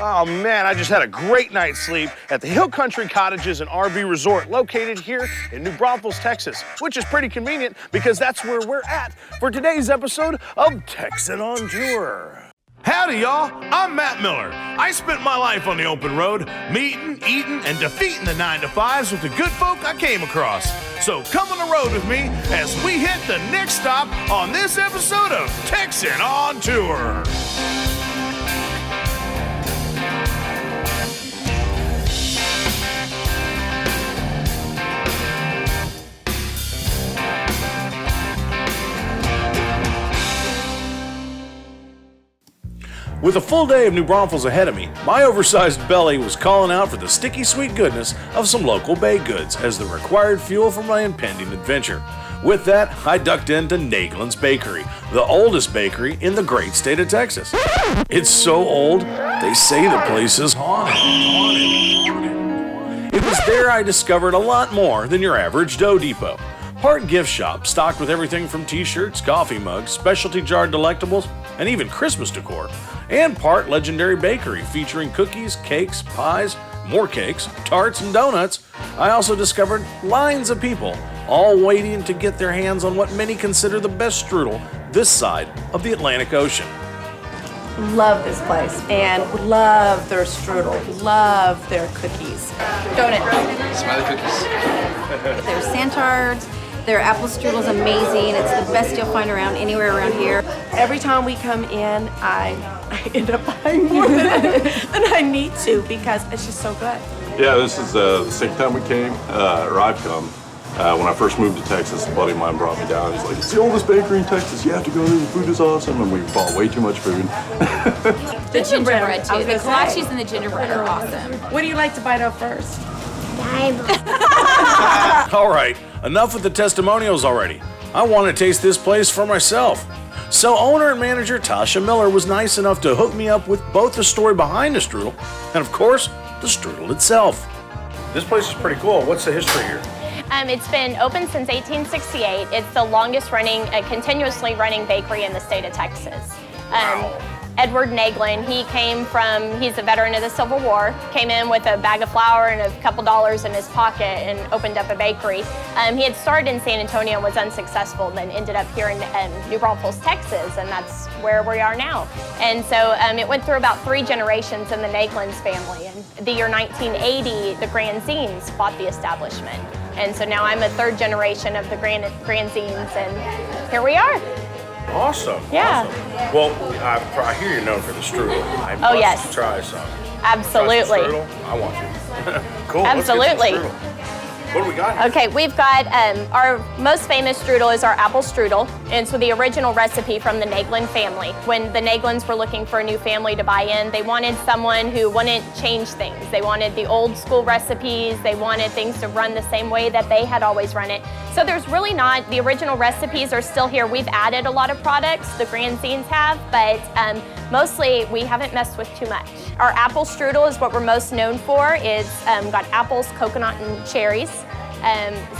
Oh man, I just had a great night's sleep at the Hill Country Cottages and RV Resort located here in New Braunfels, Texas, which is pretty convenient because that's where we're at for today's episode of Texan on Tour. Howdy, y'all. I'm Matt Miller. I spent my life on the open road, meeting, eating, and defeating the 9-to-5s with the good folk I came across. So come on the road with me as we hit the next stop on this episode of Texan on Tour. With a full day of New Braunfels ahead of me, my oversized belly was calling out for the sticky sweet goodness of some local baked goods as the required fuel for my impending adventure. With that, I ducked into Naegelin's Bakery, the oldest bakery in the great state of Texas. It's so old, they say the place is haunted. It was there I discovered a lot more than your average dough depot. Part gift shop stocked with everything from t-shirts, coffee mugs, specialty jarred delectables, and even Christmas decor. And part legendary bakery featuring cookies, cakes, pies, more cakes, tarts, and donuts. I also discovered lines of people all waiting to get their hands on what many consider the best strudel this side of the Atlantic Ocean. Love this place and love their strudel, love their cookies. Donut. Smiley cookies. Their santards, their apple strudel is amazing. It's the best you'll find around anywhere around here. Every time we come in, I end up buying more than I need to because it's just so good. Yeah, this is the second time we came, or I've come. When I first moved to Texas, a buddy of mine brought me down. He's like, it's the oldest bakery in Texas. You have to go there. The food is awesome. And we bought way too much food. The gingerbread, too. The kolaches and the gingerbread are awesome. What do you like to bite up first? All right, enough with the testimonials already. I want to taste this place for myself. So owner and manager Tasha Miller was nice enough to hook me up with both the story behind the strudel and, of course, the strudel itself. This place is pretty cool. What's the history here? It's been open since 1868. It's the longest running, continuously running bakery in the state of Texas. Wow. Edward Naegelin, he's a veteran of the Civil War, came in with a bag of flour and a couple dollars in his pocket and opened up a bakery. He had started in San Antonio and was unsuccessful, then ended up here in New Braunfels, Texas, and that's where we are now. And so it went through about 3 generations in the Naegelin's family. And the year 1980, the Granzines bought the establishment. And so now I'm a 3rd generation of the Granzines, and here we are. Awesome. Yeah. Awesome. Well, I hear you're known for the strudel. I must yes. try some. Absolutely. Try some strudel? I want you. Cool. Absolutely. Let's get some strudel. What do we got here? Okay, we've got our most famous strudel is our apple strudel. And so the original recipe from the Naegelin family. When the Naegelins were looking for a new family to buy in, they wanted someone who wouldn't change things. They wanted the old school recipes. They wanted things to run the same way that they had always run it. So there's really not, the original recipes are still here. We've added a lot of products, the Granzines have, but mostly we haven't messed with too much. Our apple strudel is what we're most known for. It's got apples, coconut, and cherries.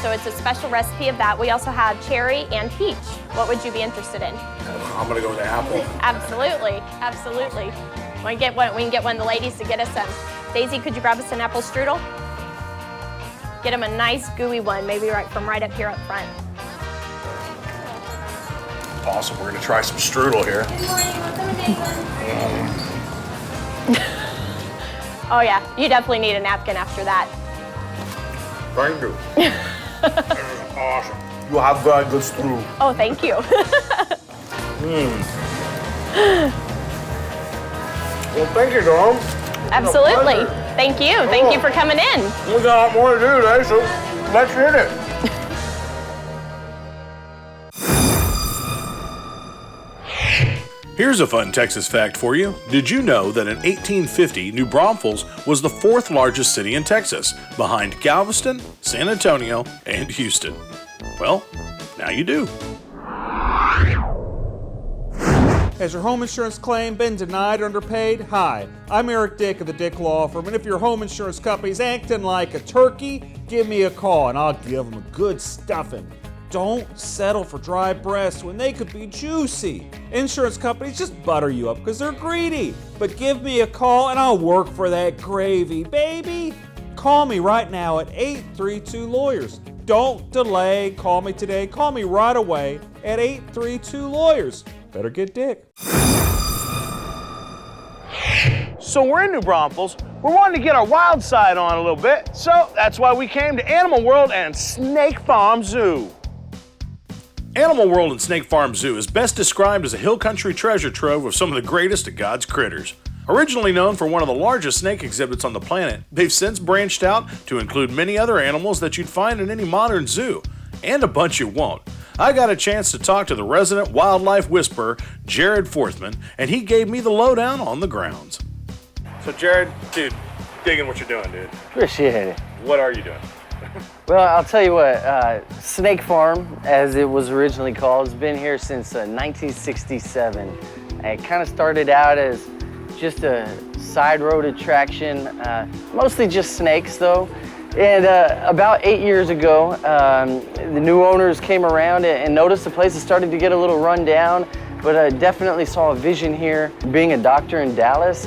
So it's a special recipe of that. We also have cherry and peach. What would you be interested in? I'm gonna go with the apple. Absolutely, absolutely. We can get one of the ladies to get us some. Daisy, could you grab us an apple strudel? Get them a nice gooey one, maybe right up here up front. Awesome, we're gonna try some strudel here. Oh yeah, you definitely need a napkin after that. Thank you. That is awesome. You have very good strudel. Oh, thank you. Well, thank you, Dom. Absolutely. Thank you. Thank you for coming in. We got a lot more to do today, so let's hit it. Here's a fun Texas fact for you. Did you know that in 1850, New Braunfels was the 4th largest city in Texas, behind Galveston, San Antonio, and Houston? Well, now you do. Has your home insurance claim been denied or underpaid? Hi, I'm Eric Dick of the Dick Law Firm, and if your home insurance company's acting like a turkey, give me a call and I'll give them a good stuffing. Don't settle for dry breasts when they could be juicy. Insurance companies just butter you up because they're greedy. But give me a call and I'll work for that gravy, baby. Call me right now at 832-LAWYERS. Don't delay. Call me today. Call me right away at 832-LAWYERS. Better get dick. So we're in New Braunfels. We're wanting to get our wild side on a little bit. So that's why we came to Animal World and Snake Farm Zoo. Animal World and Snake Farm Zoo is best described as a hill country treasure trove of some of the greatest of God's critters. Originally known for one of the largest snake exhibits on the planet, they've since branched out to include many other animals that you'd find in any modern zoo, and a bunch you won't. I got a chance to talk to the resident wildlife whisperer, Jared Forthman, and he gave me the lowdown on the grounds. So Jared, dude, digging what you're doing, dude. Appreciate it. What are you doing? Well, I'll tell you what, Snake Farm, as it was originally called, has been here since 1967. It kind of started out as just a side road attraction, mostly just snakes though. And about 8 years ago, the new owners came around and noticed the place is starting to get a little run down, but I definitely saw a vision here. Being a doctor in Dallas,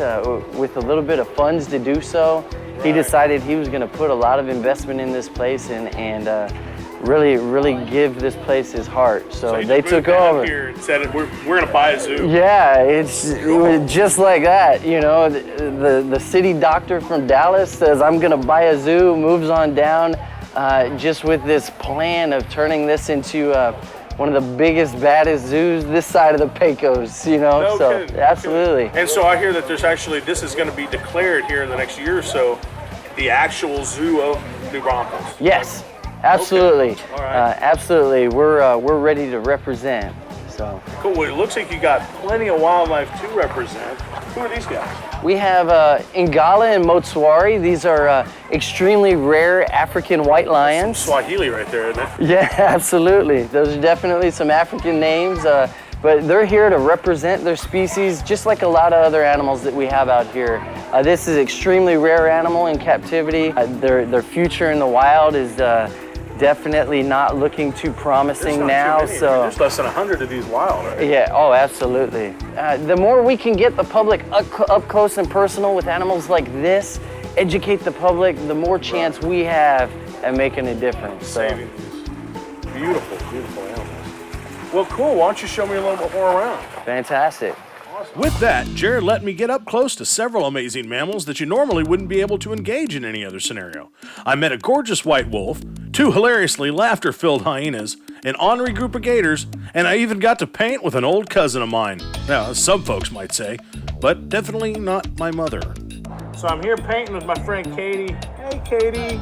with a little bit of funds to do so, he decided he was gonna put a lot of investment in this place and really give this place his heart. So they took over. Here and said, we're gonna buy a zoo. Yeah, it was just like that. You know, the city doctor from Dallas says, I'm gonna buy a zoo, moves on down, just with this plan of turning this into one of the biggest, baddest zoos this side of the Pecos, you know, No so kidding. absolutely. And so I hear that there's actually, this is gonna be declared here in the next year or so, the actual zoo of New Braunfels. Yes. Absolutely, Okay. All right. absolutely. We're ready to represent. So Cool, well, it looks like you got plenty of wildlife to represent. Who are these guys? we have Ingala and Motswari. These are extremely rare African white lions. Swahili right there, isn't it? Yeah, absolutely. Those are definitely some African names, but they're here to represent their species, just like a lot of other animals that we have out here. This is extremely rare animal in captivity. Their future in the wild is definitely not looking too promising now. So there's less than 100 of these wild, right? yeah, oh, absolutely. The more we can get the public up close and personal with animals like this, educate the public, the more chance we have at making a difference. So. Saving these beautiful, beautiful animals. Well, cool. Why don't you show me a little bit more around? Fantastic. With that, Jared let me get up close to several amazing mammals that you normally wouldn't be able to engage in any other scenario. I met a gorgeous white wolf, 2 hilariously laughter-filled hyenas, an ornery group of gators, and I even got to paint with an old cousin of mine. Now, some folks might say, but definitely not my mother. So I'm here painting with my friend Katie. Hey, Katie.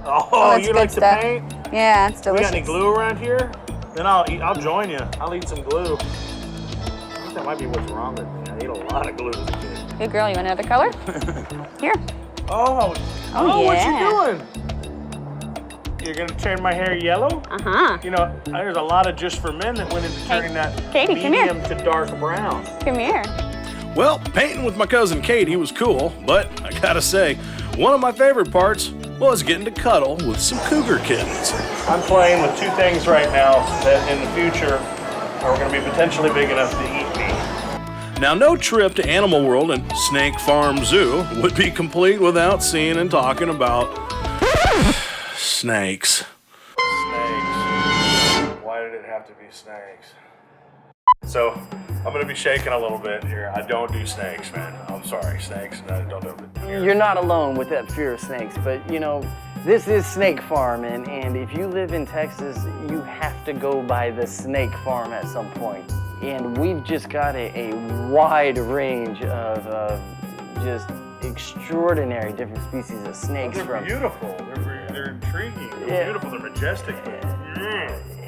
Oh, that's you good like stuff. to paint? Yeah, it's We delicious. got any glue around here? Then I'll join you. I'll eat some glue. I think that might be what's wrong with me. I ate a lot of glue as a kid. Good girl, you want another color? Here. Oh, Oh, what yeah. you doing? You're gonna turn my hair yellow? Uh-huh. You know, there's a lot of Just for Men that went into turning that Katie, come here. medium to dark brown. Come here. Well, painting with my cousin Katie was cool, but I gotta say, one of my favorite parts was getting to cuddle with some cougar kittens. I'm playing with 2 things right now that in the future are gonna be potentially big enough to eat me. Now, no trip to Animal World and Snake Farm Zoo would be complete without seeing and talking about snakes. Snakes. Why did it have to be snakes? So, I'm gonna be shaking a little bit here. I don't do snakes, man. I'm sorry, snakes. I don't do it. You're not alone with that fear of snakes, but you know, this is Snake Farm, and if you live in Texas, you have to go by the Snake Farm at some point. And we've just got a wide range of just extraordinary different species of snakes. They're beautiful. They're intriguing. They're beautiful. They're majestic.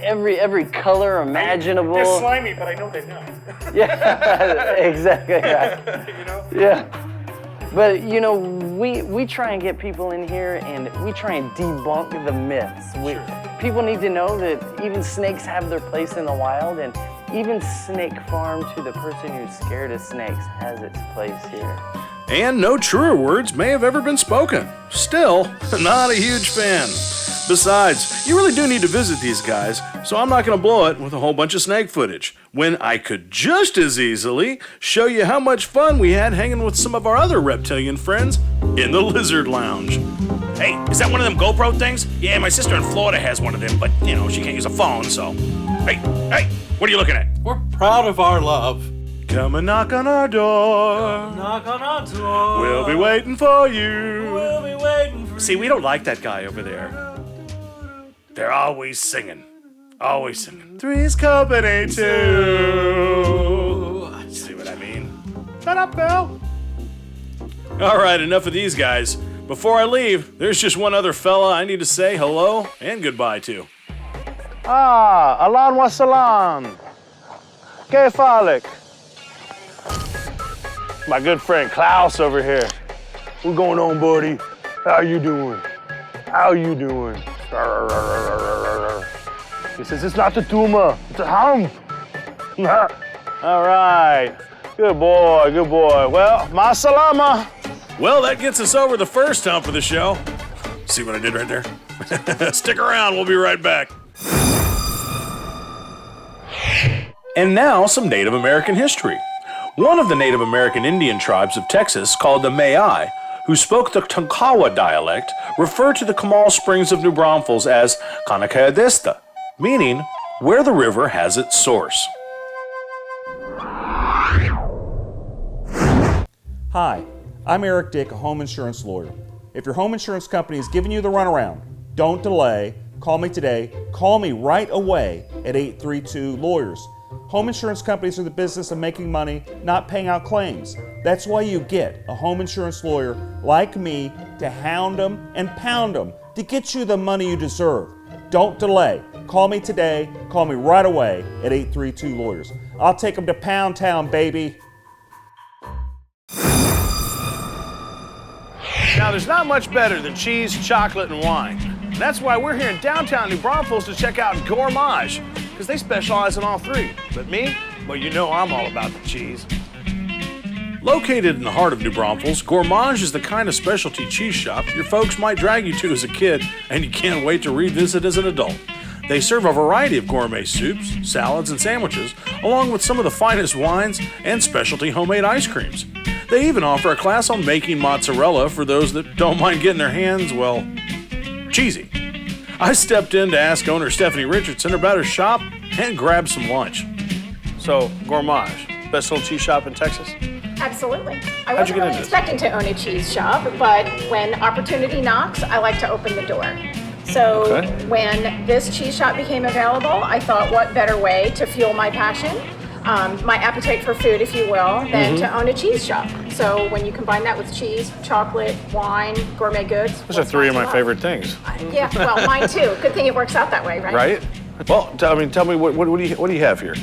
Every color imaginable. They're slimy, but I know they're not. Yeah, exactly right. You know? Yeah. But you know, we try and get people in here and we try and debunk the myths. People need to know that even snakes have their place in the wild, and even Snake Farm, to the person who's scared of snakes, has its place here. And no truer words may have ever been spoken. Still, not a huge fan. Besides, you really do need to visit these guys, so I'm not going to blow it with a whole bunch of snake footage, when I could just as easily show you how much fun we had hanging with some of our other reptilian friends in the Lizard Lounge. Hey, is that one of them GoPro things? Yeah, my sister in Florida has one of them, but, you know, she can't use a phone, so... Hey, what are you looking at? We're proud of our love. Come and knock on our door. Knock on our door. We'll be waiting for you. We'll be waiting for See, we don't like that guy over there. They're always singing. Always singing. Three's company too. See what I mean? Shut up, Bill. All right, enough of these guys. Before I leave, there's just one other fella I need to say hello and goodbye to. Alan wa salam. Kefalik. My good friend Klaus over here. What's going on, buddy? How you doing? How you doing? He says, it's not the tumor, it's a hump. All right. Good boy, good boy. Well, ma salama. Well, that gets us over the first hump of the show. See what I did right there? Stick around, we'll be right back. And now, some Native American history. One of the Native American Indian tribes of Texas, called the Maai, who spoke the Tonkawa dialect, referred to the Kamal Springs of New Braunfels as Kanakayadista, meaning where the river has its source. Hi, I'm Eric Dick, a home insurance lawyer. If your home insurance company is giving you the runaround, don't delay. Call me today. Call me right away at 832-LAWYERS. Home insurance companies are in the business of making money, not paying out claims. That's why you get a home insurance lawyer like me to hound them and pound them to get you the money you deserve. Don't delay. Call me today. Call me right away at 832-LAWYERS. I'll take them to Pound Town, baby. Now, there's not much better than cheese, chocolate, and wine. And that's why we're here in downtown New Braunfels to check out Gourmage, because they specialize in all three. But me, well, you know I'm all about the cheese. Located in the heart of New Braunfels, Gourmage is the kind of specialty cheese shop your folks might drag you to as a kid, and you can't wait to revisit as an adult. They serve a variety of gourmet soups, salads, and sandwiches, along with some of the finest wines and specialty homemade ice creams. They even offer a class on making mozzarella for those that don't mind getting their hands, well, cheesy. I stepped in to ask owner Stephanie Richardson about her shop and grab some lunch. So, Gourmage, best little cheese shop in Texas? Absolutely. I How'd you wasn't get really into this? expecting to own a cheese shop, but when opportunity knocks, I like to open the door. So Okay. when this cheese shop became available, I thought, what better way to fuel my passion, my appetite for food, if you will, than to own a cheese shop. So when you combine that with cheese, chocolate, wine, gourmet goods. Those are three of my favorite things. Yeah, well, mine too. Good thing it works out that way, right? Right? Well, tell me, what do you have here?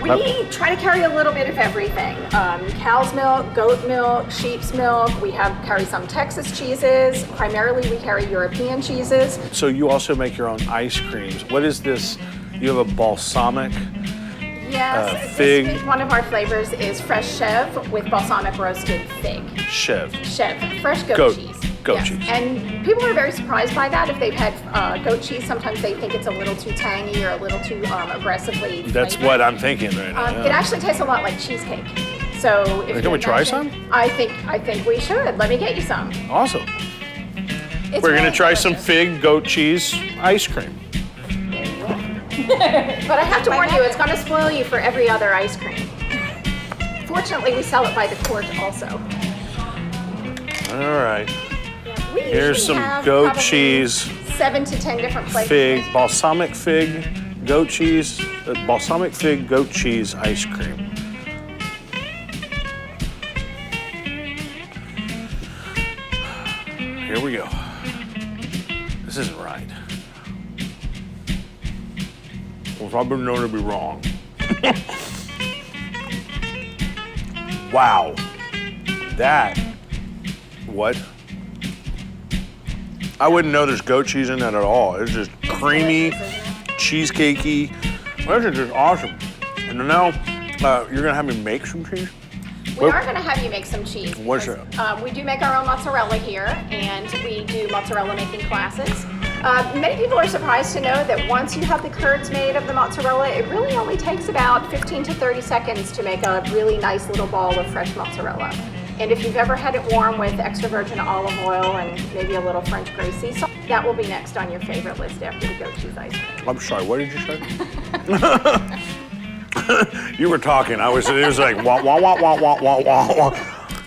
We try to carry a little bit of everything. Cow's milk, goat milk, sheep's milk. We carry some Texas cheeses. Primarily, we carry European cheeses. So you also make your own ice creams. What is this? You have a balsamic Yes, fig. this week, one of our flavors is fresh chev with balsamic roasted fig. Chev. Chev, fresh goat cheese. Goat Yes. cheese. And people are very surprised by that. If they've had goat cheese, sometimes they think it's a little too tangy or a little too aggressively That's flavored. what I'm thinking right now. It actually tastes a lot like cheesecake. So if Can you we try imagine- some? I think we should. Let me get you some. Awesome. It's We're gonna really try some delicious. fig goat cheese ice cream. But I have to warn you, it's going to spoil you for every other ice cream. Fortunately, we sell it by the quart also. All right. We Here's usually some have goat probably cheese, 7 to 10 different flavors. fig, balsamic fig, goat cheese, balsamic fig goat cheese ice cream. Here we go. This isn't right. Well, I've been known to be wrong. Wow. What? I wouldn't know there's goat cheese in that at all. It's just creamy, cheesecakey. Well, this is just awesome. And now, you're gonna have me make some cheese? We are going to have you make some cheese. What's because, we do make our own mozzarella here, and we do mozzarella making classes. Many people are surprised to know that once you have the curds made of the mozzarella, it really only takes about 15 to 30 seconds to make a really nice little ball of fresh mozzarella. And if you've ever had it warm with extra virgin olive oil and maybe a little French grace sea salt, that will be next on your favorite list after the goat cheese ice cream. I'm sorry, what did you say? You were talking. It was like, wah, wah, wah, wah, wah, wah, wah, wah.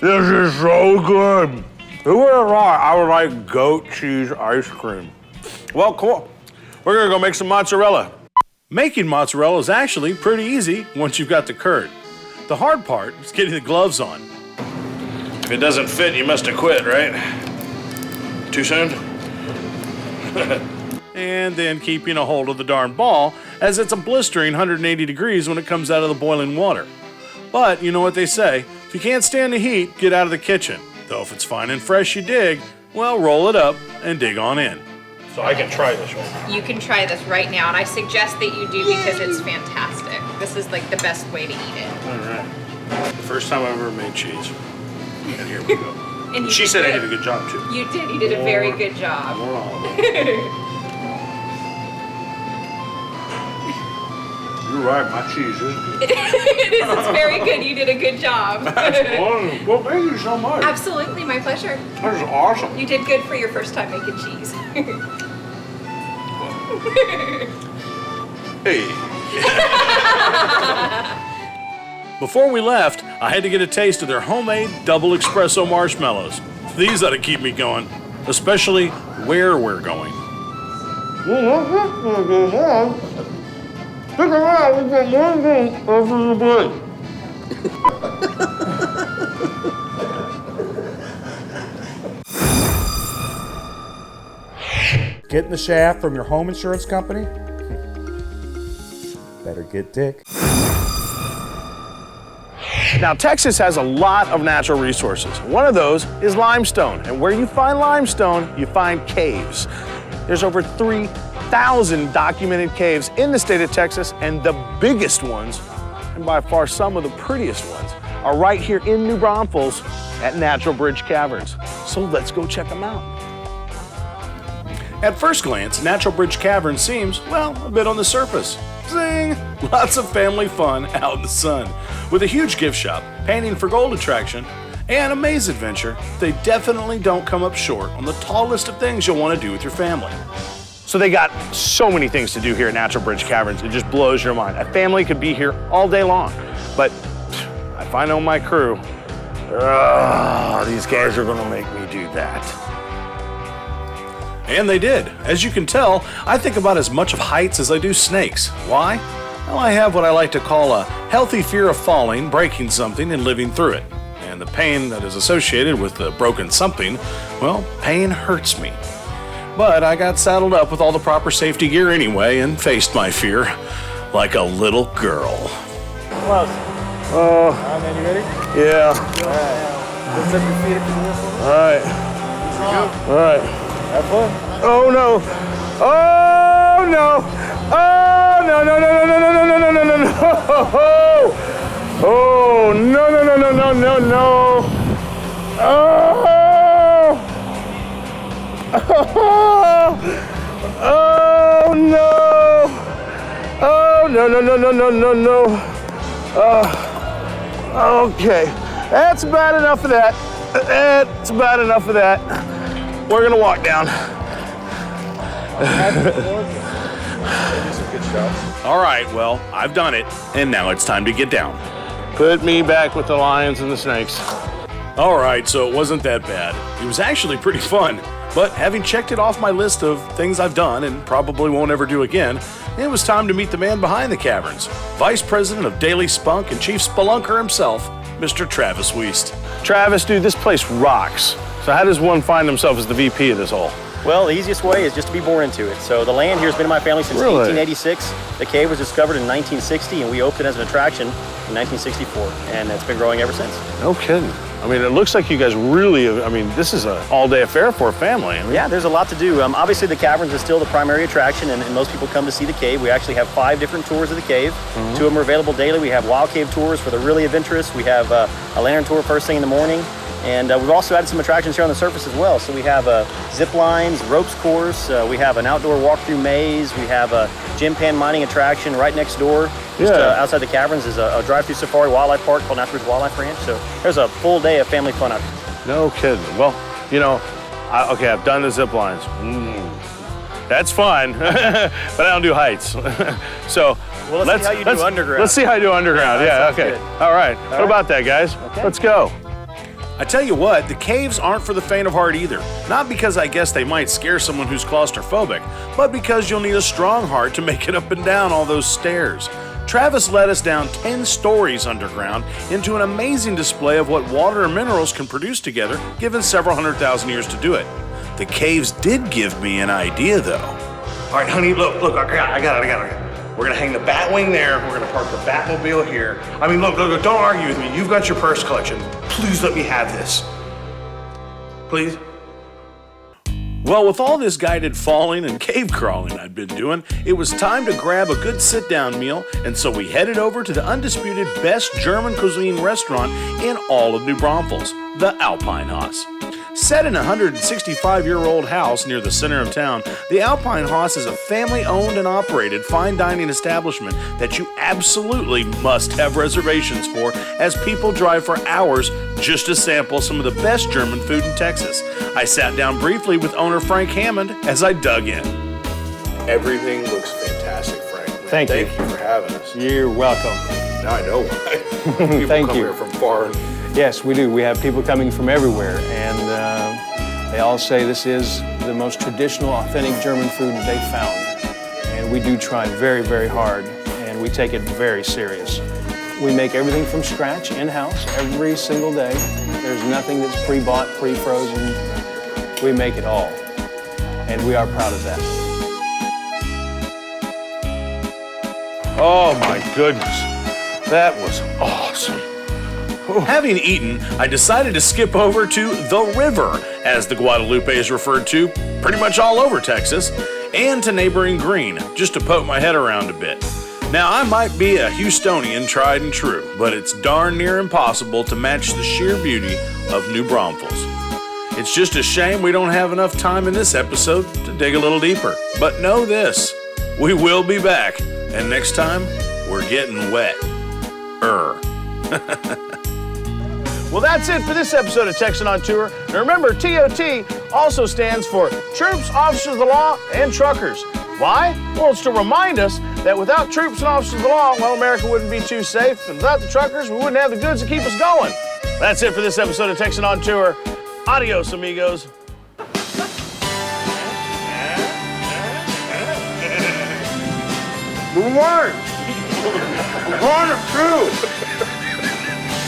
This is so good. Who would have thought I would like goat cheese ice cream? Well, cool. We're gonna go make some mozzarella. Making mozzarella is actually pretty easy once you've got the curd. The hard part is getting the gloves on. If it doesn't fit, you must have quit, right? Too soon? And then keeping a hold of the darn ball, as it's a blistering 180 degrees when it comes out of the boiling water. But you know what they say, if you can't stand the heat, get out of the kitchen. Though if it's fine and fresh you dig, well, roll it up and dig on in. So I can try this one. You can try this right now, and I suggest that you do because it's fantastic. This is like the best way to eat it. All right. The first time I've ever made cheese. And here we go. And She said I did a good job, too. You did. You did a very good job. More olive oil. You're right, my cheese is good. It is. It's very good. You did a good job. That's wonderful. Well, thank you so much. Absolutely, my pleasure. That is awesome. You did good for your first time making cheese. Hey. Before we left, I had to get a taste of their homemade double espresso marshmallows. These ought to keep me going, especially where we're going. Stick around, we've got more meat over the break. Getting the shaft from your home insurance company? Better get Dick. Now, Texas has a lot of natural resources. One of those is limestone. And where you find limestone, you find caves. There's over 3,000 documented caves in the state of Texas, and the biggest ones, and by far some of the prettiest ones, are right here in New Braunfels at Natural Bridge Caverns. So let's go check them out. At first glance, Natural Bridge Caverns seems, well, a bit on the surface. Zing! Lots of family fun out in the sun. With a huge gift shop, painting for gold attraction, and a maze adventure, they definitely don't come up short on the tall list of things you'll want to do with your family. So they got so many things to do here at Natural Bridge Caverns, it just blows your mind. A family could be here all day long, but if I know my crew, these guys are gonna make me do that. And they did. As you can tell, I think about as much of heights as I do snakes. Why? Well, I have what I like to call a healthy fear of falling, breaking something, and living through it. And the pain that is associated with the broken something, well, pain hurts me. But I got saddled up with all the proper safety gear anyway and faced my fear like a little girl. Close. Oh. All right, man, you ready? Yeah. All right. Lift up your feet if you will. All right. All right. Have fun. Oh no! Oh no! Oh no! No! No! No! No! No! No! No! No! No! No! Oh no! No! No! No! No! No! No! Oh! Oh no! Oh no! No! No! No! No! No! No! Okay, that's about enough of that. That's about enough of that. We're gonna walk down. All right, well, I've done it, and now it's time to get down. Put me back with the lions and the snakes. All right, so it wasn't that bad. It was actually pretty fun, but having checked it off my list of things I've done and probably won't ever do again, it was time to meet the man behind the caverns, Vice President of Daily Spunk and Chief Spelunker himself, Mr. Travis Wiest. Travis, dude, this place rocks. So how does one find himself as the VP of this hole? Well, the easiest way is just to be born into it. So the land here has been in my family since 1886. The cave was discovered in 1960, and we opened as an attraction in 1964, and it's been growing ever since. No kidding. I mean, it looks like you guys really, this is an all-day affair for a family. Yeah, there's a lot to do. Obviously, the Caverns is still the primary attraction, and most people come to see the cave. We actually have 5 different tours of the cave. Mm-hmm. 2 of them are available daily. We have wild cave tours for the really adventurous. We have a lantern tour first thing in the morning. And we've also added some attractions here on the surface as well. So we have zip lines, ropes course, we have an outdoor walkthrough maze, we have a gym pan mining attraction right next door. Just outside the Caverns is a drive-through safari wildlife park called Natural Wildlife Ranch. So there's a full day of family fun out here. No kidding. Well, you know, okay, I've done the zip lines. That's fun, but I don't do heights. So well, let's see how you do underground. Let's see how you do underground. Yeah, okay. Good. All right. What about that, guys? Okay. Let's go. I tell you what, the caves aren't for the faint of heart either. Not because I guess they might scare someone who's claustrophobic, but because you'll need a strong heart to make it up and down all those stairs. Travis led us down 10 stories underground into an amazing display of what water and minerals can produce together, given several 100,000 years to do it. The caves did give me an idea, though. All right, honey, look, I got it. We're gonna hang the bat wing there. We're gonna park the Batmobile here. I mean, look, don't argue with me. You've got your purse collection. Please let me have this. Please? Well, with all this guided falling and cave crawling I'd been doing, it was time to grab a good sit-down meal, and so we headed over to the undisputed best German cuisine restaurant in all of New Braunfels, the Alpine Haus. Set in a 165-year-old house near the center of town, the Alpine Haus is a family-owned and operated fine dining establishment that you absolutely must have reservations for, as people drive for hours just to sample some of the best German food in Texas. I sat down briefly with owner Frank Hammond as I dug in. Everything looks fantastic, Frank. Man, Thank you for having us. You're welcome. Now I know why. People Thank come you. here from far. Yes, we do. We have people coming from everywhere, and they all say this is the most traditional, authentic German food that they've found. And we do try very, very hard, and we take it very serious. We make everything from scratch, in-house, every single day. There's nothing that's pre-bought, pre-frozen. We make it all, and we are proud of that. Oh my goodness, that was awesome. Having eaten, I decided to skip over to the river, as the Guadalupe is referred to pretty much all over Texas, and to neighboring Green, just to poke my head around a bit. Now, I might be a Houstonian tried and true, but it's darn near impossible to match the sheer beauty of New Braunfels. It's just a shame we don't have enough time in this episode to dig a little deeper. But know this, we will be back, and next time, we're getting wet. Well, that's it for this episode of Texan on Tour. And remember, TOT also stands for Troops, Officers of the Law, and Truckers. Why? Well, it's to remind us that without troops and officers of the law, well, America wouldn't be too safe. And without the truckers, we wouldn't have the goods to keep us going. That's it for this episode of Texan on Tour. Adios, amigos. Good work. I'm going to crew.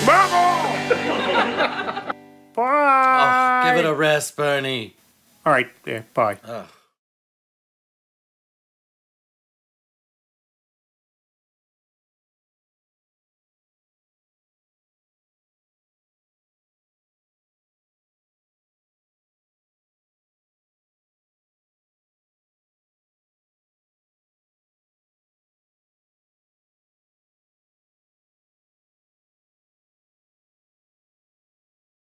Bye. Oh, give it a rest, Bernie. All right, there, bye. Oh.